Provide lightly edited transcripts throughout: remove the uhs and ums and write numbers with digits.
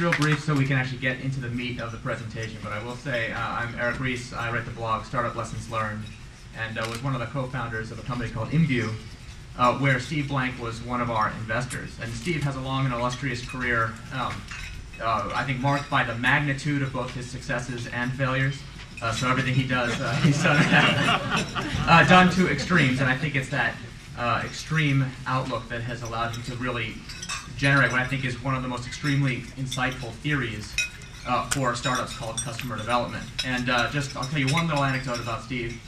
real brief so we can actually get into the meat of the presentation, but I will say I'm Eric Rees. I write the blog Startup Lessons Learned, and was one of the co-founders of a company called Imbu, where Steve Blank was one of our investors. And Steve has a long and illustrious career, I think marked by the magnitude of both his successes and failures. So everything he does, he's done to extremes, and I think it's that extreme outlook that has allowed him to really generate what I think is one of the most extremely insightful theories for startups called customer development. And I'll tell you one little anecdote about Steve.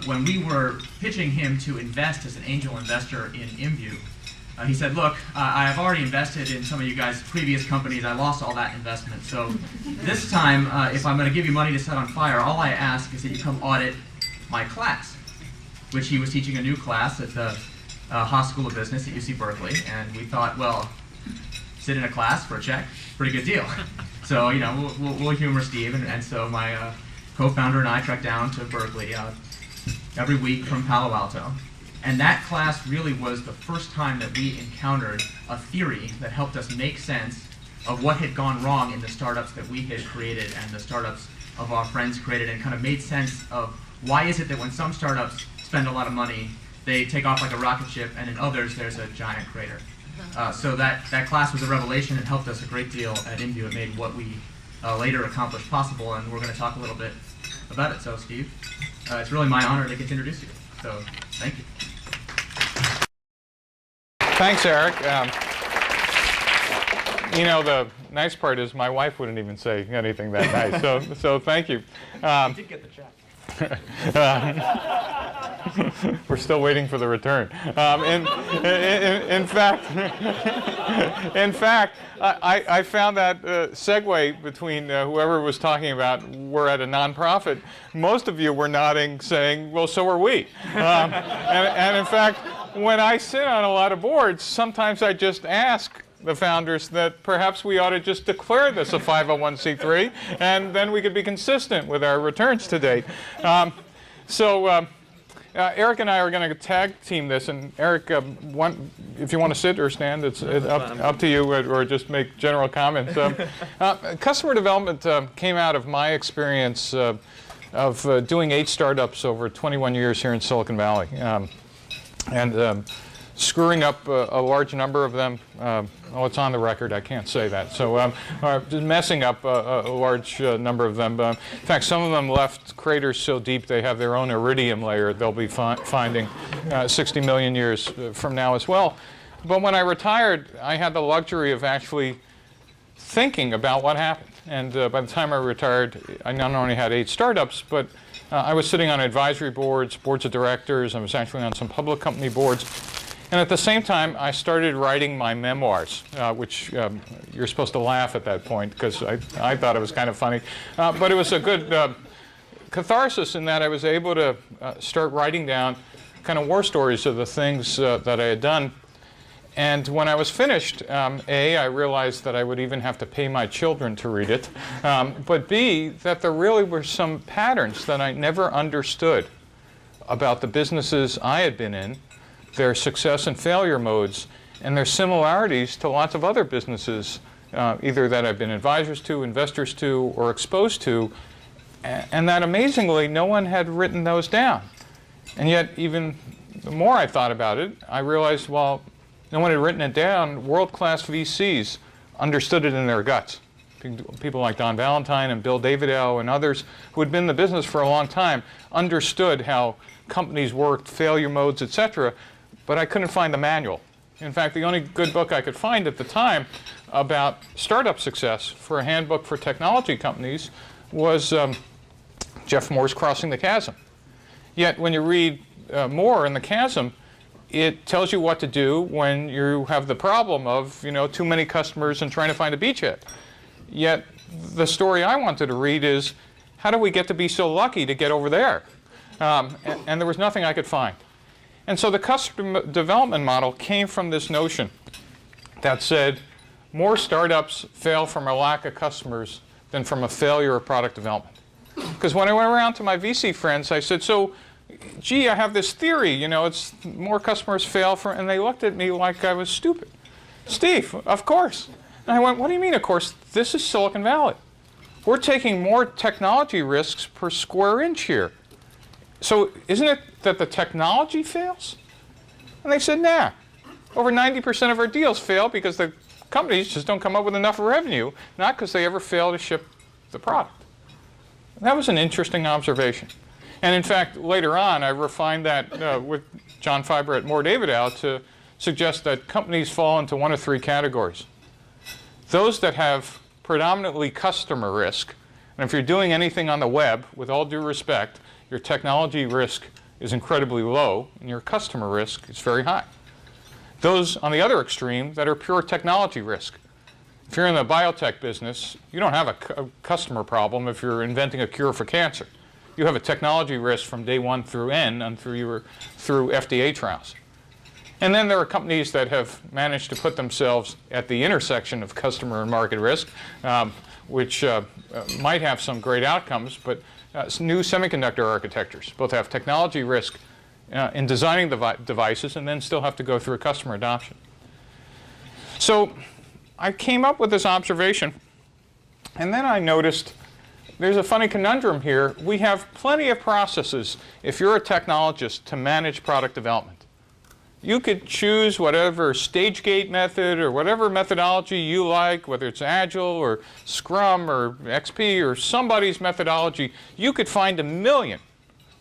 When we were pitching him to invest as an angel investor in Imbu, he said, look, I have already invested in some of you guys' previous companies. I lost all that investment. So this time, if I'm going to give you money to set on fire, all I ask is that you come audit my class, which he was teaching a new class at the Haas School of Business at UC Berkeley. And we thought, well, sit in a class for a check, pretty good deal. So, you know, we'll humor Steve. And so my co-founder and I trekked down to Berkeley every week from Palo Alto. And that class really was the first time that we encountered a theory that helped us make sense of what had gone wrong in the startups that we had created and the startups of our friends created, and kind of made sense of why is it that when some startups spend a lot of money, they take off like a rocket ship, and in others there's a giant crater. So that class was a revelation and helped us a great deal at Imbu. It made what we later accomplished possible, and we're going to talk a little bit about it. So Steve, it's really my honor to get to introduce you. So thank you. Thanks, Eric. You know, the nice part is my wife wouldn't even say anything that nice, so thank you. You did get the check. We're still waiting for the return. In fact, I found that segue between whoever was talking about we're at a nonprofit. Most of you were nodding, saying, well, so are we. And in fact, when I sit on a lot of boards, sometimes I just ask the founders that perhaps we ought to just declare this a 501c3, and then we could be consistent with our returns to date. Eric and I are going to tag team this, and Eric, if you want to sit or stand, it's up to you, or just make general comments. Customer development came out of my experience of doing 8 startups over 21 years here in Silicon Valley. And screwing up a large number of them. Oh, it's on the record, I can't say that. So just messing up a large number of them. In fact, some of them left craters so deep they have their own iridium layer they'll be finding 60 million years from now as well. But when I retired, I had the luxury of actually thinking about what happened. And by the time I retired, I not only had 8 startups, but I was sitting on advisory boards, boards of directors. I was actually on some public company boards. And at the same time, I started writing my memoirs, which you're supposed to laugh at that point because I thought it was kind of funny. But it was a good catharsis in that I was able to start writing down kind of war stories of the things that I had done. And when I was finished, A, I realized that I would even have to pay my children to read it. But B, that there really were some patterns that I never understood about the businesses I had been in, their success and failure modes, and their similarities to lots of other businesses, either that I've been advisors to, investors to, or exposed to, and that amazingly no one had written those down. And yet even the more I thought about it, I realized, well, no one had written it down. World-class VCs understood it in their guts. People like Don Valentine and Bill Davidow and others who had been in the business for a long time understood how companies worked, failure modes, etc. But I couldn't find the manual. In fact, the only good book I could find at the time about startup success for a handbook for technology companies was Jeff Moore's Crossing the Chasm. Yet when you read Moore in the Chasm, it tells you what to do when you have the problem of, you know, too many customers and trying to find a beachhead. Yet the story I wanted to read is, how do we get to be so lucky to get over there? And there was nothing I could find. And so the customer development model came from this notion that said, more startups fail from a lack of customers than from a failure of product development. Because when I went around to my VC friends, I said, so, gee, I have this theory, you know, it's more customers fail and they looked at me like I was stupid. Steve, of course. And I went, what do you mean, of course? this is Silicon Valley. We're taking more technology risks per square inch here. So isn't it that the technology fails? And they said, nah. Over 90% of our deals fail because the companies just don't come up with enough revenue, not because they ever fail to ship the product. That was an interesting observation. And in fact, later on, I refined that with John Fiber at Moore Davidow to suggest that companies fall into one of three categories. Those that have predominantly customer risk, and if you're doing anything on the web, with all due respect, your technology risk is incredibly low, and your customer risk is very high. Those on the other extreme that are pure technology risk. If you're in the biotech business, you don't have a customer problem if you're inventing a cure for cancer. You have a technology risk from day one through N and through FDA trials. And then there are companies that have managed to put themselves at the intersection of customer and market risk, which might have some great outcomes, but new semiconductor architectures both have technology risk in designing the devices and then still have to go through a customer adoption. So I came up with this observation, and then I noticed there's a funny conundrum here. We have plenty of processes, if you're a technologist, to manage product development. You could choose whatever stage gate method or whatever methodology you like, whether it's Agile or Scrum or XP or somebody's methodology. You could find a million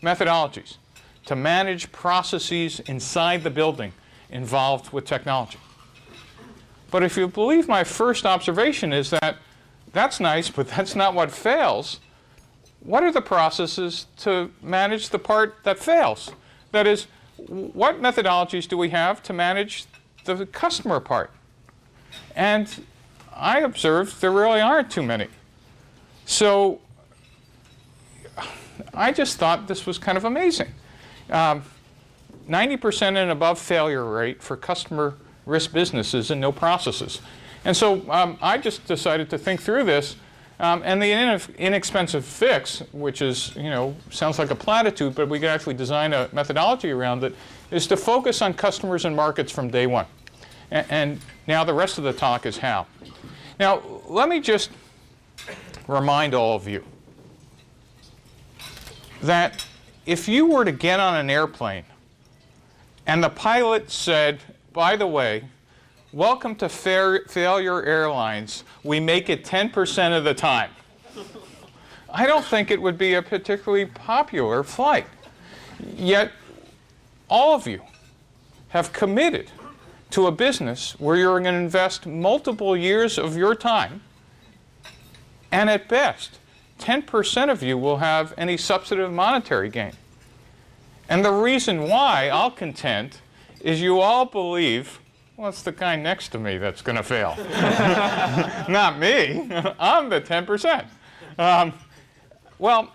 methodologies to manage processes inside the building involved with technology. But if you believe my first observation is that that's nice, but that's not what fails, what are the processes to manage the part that fails? That is, what methodologies do we have to manage the customer part? And I observed there really aren't too many. So I just thought this was kind of amazing. 90% and above failure rate for customer risk businesses and no processes. And so I just decided to think through this. And the inexpensive fix, which is, sounds like a platitude, but we can actually design a methodology around it, is to focus on customers and markets from day one. And now the rest of the talk is how. Now, let me just remind all of you that if you were to get on an airplane and the pilot said, by the way, welcome to Failure Airlines. We make it 10% of the time. I don't think it would be a particularly popular flight. Yet, all of you have committed to a business where you're going to invest multiple years of your time, and at best, 10% of you will have any substantive monetary gain. And the reason why, I'll contend, is you all believe, well, it's the guy next to me that's going to fail. Not me. I'm the 10%. Well,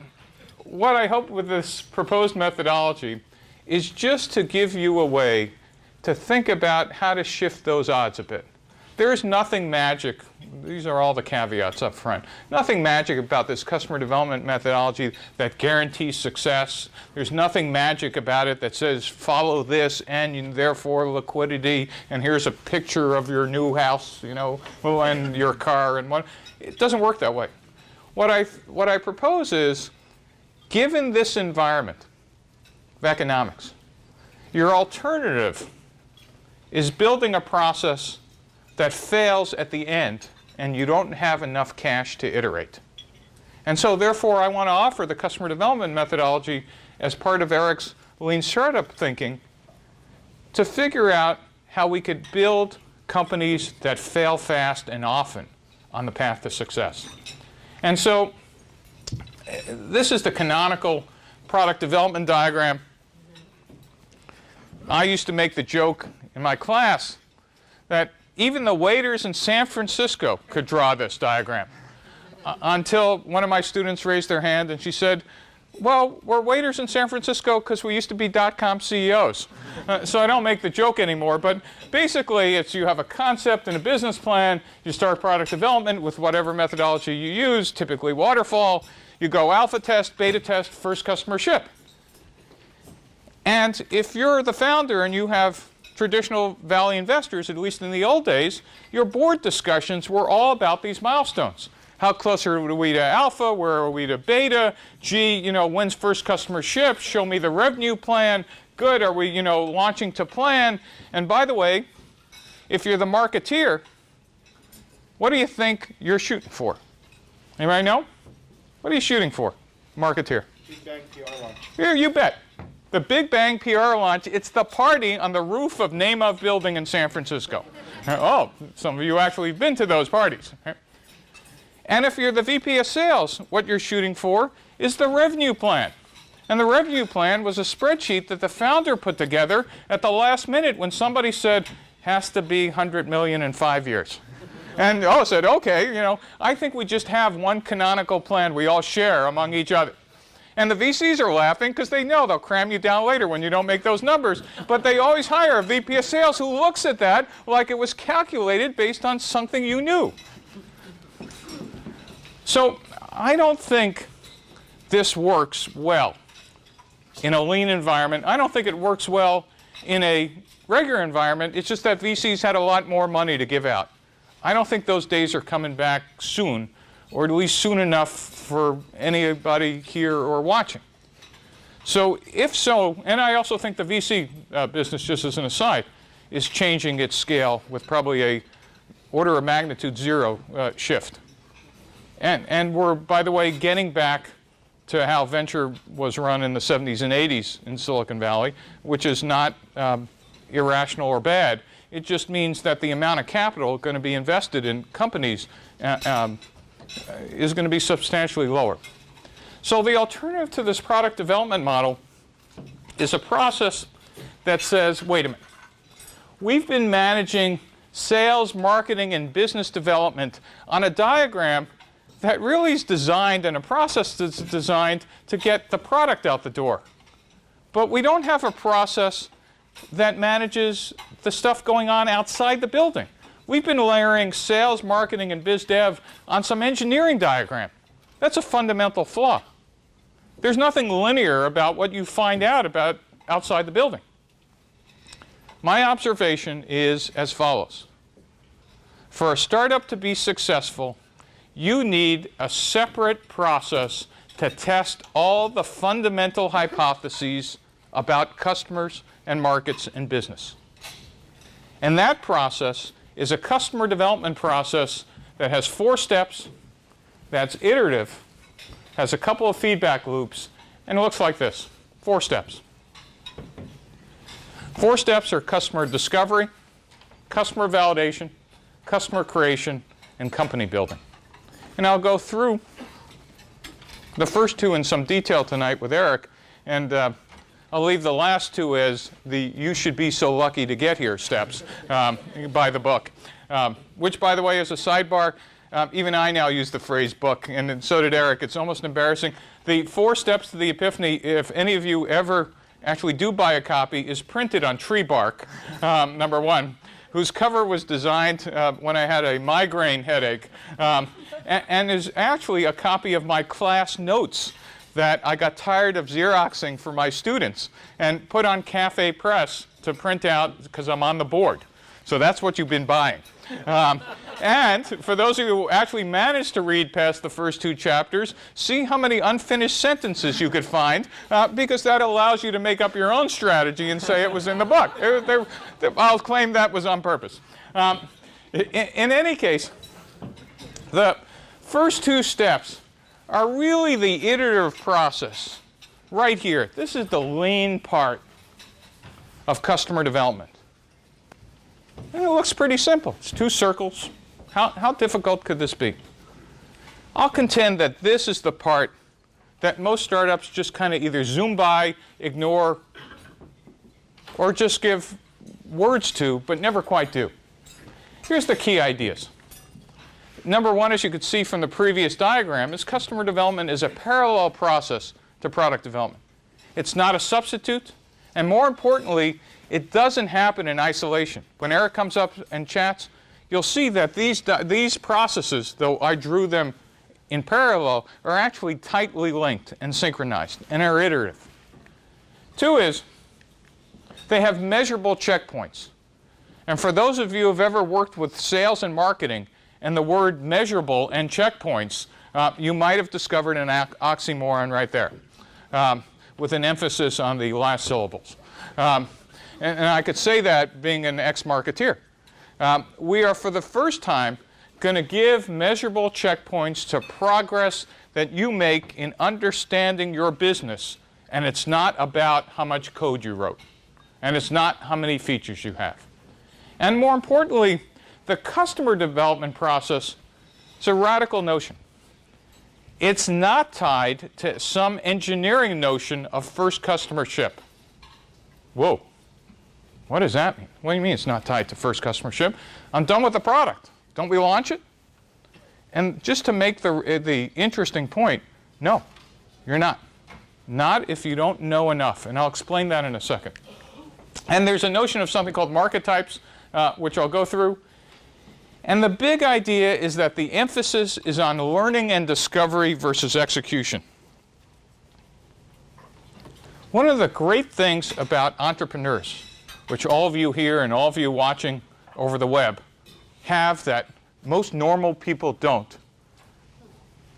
what I hope with this proposed methodology is just to give you a way to think about how to shift those odds a bit. There is nothing magic. These are all the caveats up front. Nothing magic about this customer development methodology that guarantees success. There's nothing magic about it that says follow this and therefore liquidity, and here's a picture of your new house, and your car and what. It doesn't work that way. What I propose is, given this environment of economics, your alternative is building a process that fails at the end and you don't have enough cash to iterate. And so therefore I want to offer the customer development methodology as part of Eric's lean startup thinking to figure out how we could build companies that fail fast and often on the path to success. And so this is the canonical product development diagram. I used to make the joke in my class that even the waiters in San Francisco could draw this diagram. Until one of my students raised their hand and she said, well, we're waiters in San Francisco because we used to be .com CEOs. So I don't make the joke anymore, but basically it's you have a concept and a business plan, you start product development with whatever methodology you use, typically waterfall, you go alpha test, beta test, first customer ship. And if you're the founder and you have traditional Valley investors, at least in the old days, your board discussions were all about these milestones. How close are we to alpha? Where are we to beta? Gee, you know, when's first customer shipped? Show me the revenue plan. Good, are we, you know, launching to plan? And by the way, if you're the marketeer, what do you think you're shooting for? Anybody know? What are you shooting for, marketeer? Big Bang PR launch. Here, you bet. The Big Bang PR launch, it's the party on the roof of Name of building in San Francisco. Oh, some of you actually have been to those parties. And if you're the VP of sales, what you're shooting for is the revenue plan. And the revenue plan was a spreadsheet that the founder put together at the last minute when somebody said, has to be 100 million in 5 years. And said, okay, you know, I think we just have one canonical plan we all share among each other. And the VCs are laughing because they know they'll cram you down later when you don't make those numbers. But they always hire a VP of sales who looks at that like it was calculated based on something you knew. So I don't think this works well in a lean environment. I don't think it works well in a regular environment. It's just that VCs had a lot more money to give out. I don't think those days are coming back soon, or at least soon enough for anybody here or watching. So if so, and I also think the VC business, just as an aside, is changing its scale with probably a order of magnitude 0 shift. And we're, by the way, getting back to how venture was run in the 70s and 80s in Silicon Valley, which is not irrational or bad. It just means that the amount of capital going to be invested in companies is going to be substantially lower. So the alternative to this product development model is a process that says, wait a minute, we've been managing sales, marketing, and business development on a diagram that really is designed, and a process that's designed to get the product out the door. But we don't have a process that manages the stuff going on outside the building. We've been layering sales, marketing, and biz dev on some engineering diagram. That's a fundamental flaw. There's nothing linear about what you find out about outside the building. My observation is as follows. For a startup to be successful, you need a separate process to test all the fundamental hypotheses about customers and markets and business. And that process is a customer development process that has 4 steps, that's iterative, has a couple of feedback loops, and it looks like this. 4 steps. 4 steps are customer discovery, customer validation, customer creation, and company building. And I'll go through the first 2 in some detail tonight with Eric, and I'll leave the last 2 as the you should be so lucky to get here steps by the book. Which, by the way, is a sidebar. Even I now use the phrase book, and so did Eric. It's almost embarrassing. The 4 steps to the Epiphany, if any of you ever actually do buy a copy, is printed on tree bark, number 1, whose cover was designed when I had a migraine headache, and is actually a copy of my class notes that I got tired of Xeroxing for my students and put on Cafe Press to print out because I'm on the board. So that's what you've been buying. And for those of you who actually managed to read past the first 2 chapters, see how many unfinished sentences you could find, because that allows you to make up your own strategy and say it was in the book. I'll claim that was on purpose. In any case, the first 2 steps are really the iterative process right here. This is the lean part of customer development. And it looks pretty simple. It's 2 circles. How difficult could this be? I'll contend that this is the part that most startups just kind of either zoom by, ignore, or just give words to, but never quite do. Here's the key ideas. Number 1, as you could see from the previous diagram, is customer development is a parallel process to product development. It's not a substitute, and more importantly, it doesn't happen in isolation. When Eric comes up and chats, you'll see that these processes, though I drew them in parallel, are actually tightly linked and synchronized and are iterative. 2 is They have measurable checkpoints. And for those of you who have ever worked with sales and marketing and the word measurable and checkpoints, you might have discovered an oxymoron right there, with an emphasis on the last syllables. And I could say that being an ex-marketeer. We are, for the first time, going to give measurable checkpoints to progress that you make in understanding your business. And it's not about how much code you wrote. And it's not how many features you have. And more importantly, the customer development process is a radical notion. It's not tied to some engineering notion of first customer ship. Whoa. What does that mean? What do you mean it's not tied to first customer ship? I'm done with the product. Don't we launch it? And just to make the interesting point, no, you're not. Not if you don't know enough. And I'll explain that in a second. And there's a notion of something called market types, which I'll go through. And the big idea is that the emphasis is on learning and discovery versus execution. One of the great things about entrepreneurs, which all of you here and all of you watching over the web have that most normal people don't,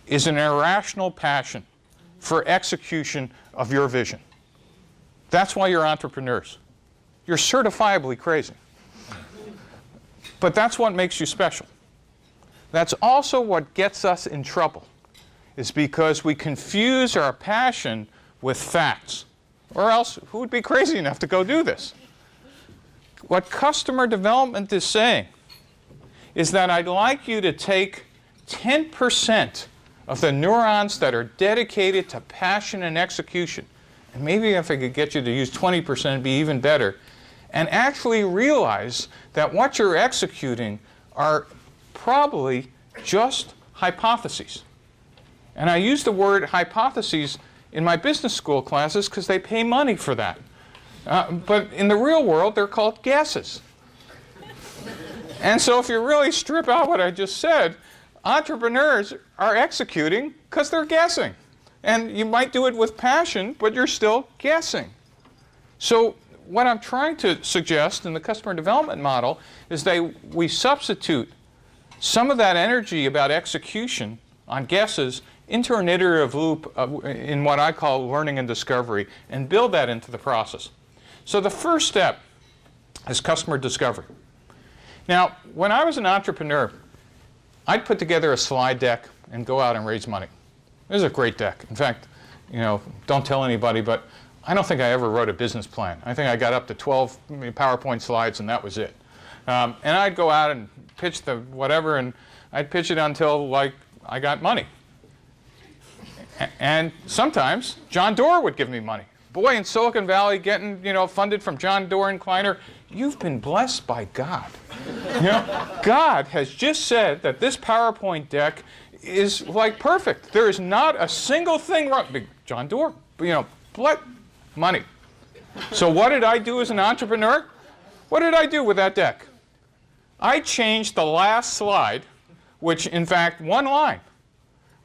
is an irrational passion for execution of your vision. That's why you're entrepreneurs. You're certifiably crazy. But that's what makes you special. That's also what gets us in trouble, is because we confuse our passion with facts. Or else, who would be crazy enough to go do this? What customer development is saying is that I'd like you to take 10% of the neurons that are dedicated to passion and execution, and maybe if I could get you to use 20%, it'd be even better, and actually realize that what you're executing are probably just hypotheses. And I use the word hypotheses in my business school classes because they pay money for that. But in the real world, they're called guesses. And so if you really strip out what I just said, entrepreneurs are executing because they're guessing. And you might do it with passion, but you're still guessing. So what I'm trying to suggest in the customer development model is that we substitute some of that energy about execution on guesses into an iterative loop in what I call learning and discovery, and build that into the process. So the first step is customer discovery. Now, when I was an entrepreneur, I'd put together a slide deck and go out and raise money. It was a great deck. In fact, don't tell anybody, but I don't think I ever wrote a business plan. I think I got up to 12 PowerPoint slides and that was it. And I'd go out and pitch the whatever, and I'd pitch it until I got money. And sometimes John Doerr would give me money. Boy, in Silicon Valley, getting funded from John Doerr and Kleiner, you've been blessed by God. God has just said that this PowerPoint deck is perfect. There is not a single thing wrong. John Doerr, money. So what did I do as an entrepreneur? What did I do with that deck? I changed the last slide, which in fact one line,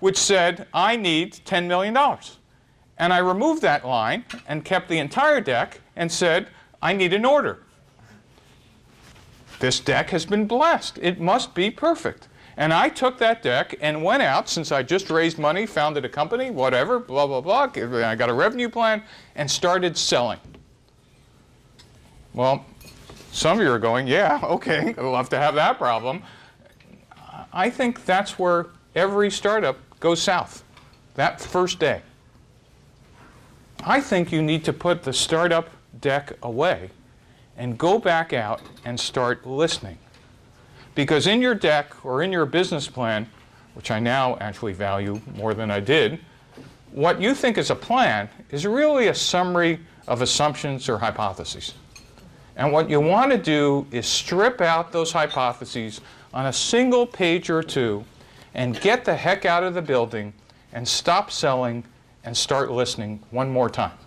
which said I need $10 million. And I removed that line and kept the entire deck and said I need an order. This deck has been blessed. It must be perfect. And I took that deck and went out, since I just raised money, founded a company, whatever, blah, blah, blah. I got a revenue plan and started selling. Well, some of you are going, yeah, okay, I'd love to have that problem. I think that's where every startup goes south, that first day. I think you need to put the startup deck away and go back out and start listening. Because in your deck or in your business plan, which I now actually value more than I did, what you think is a plan is really a summary of assumptions or hypotheses. And what you want to do is strip out those hypotheses on a single page or two and get the heck out of the building and stop selling and start listening one more time.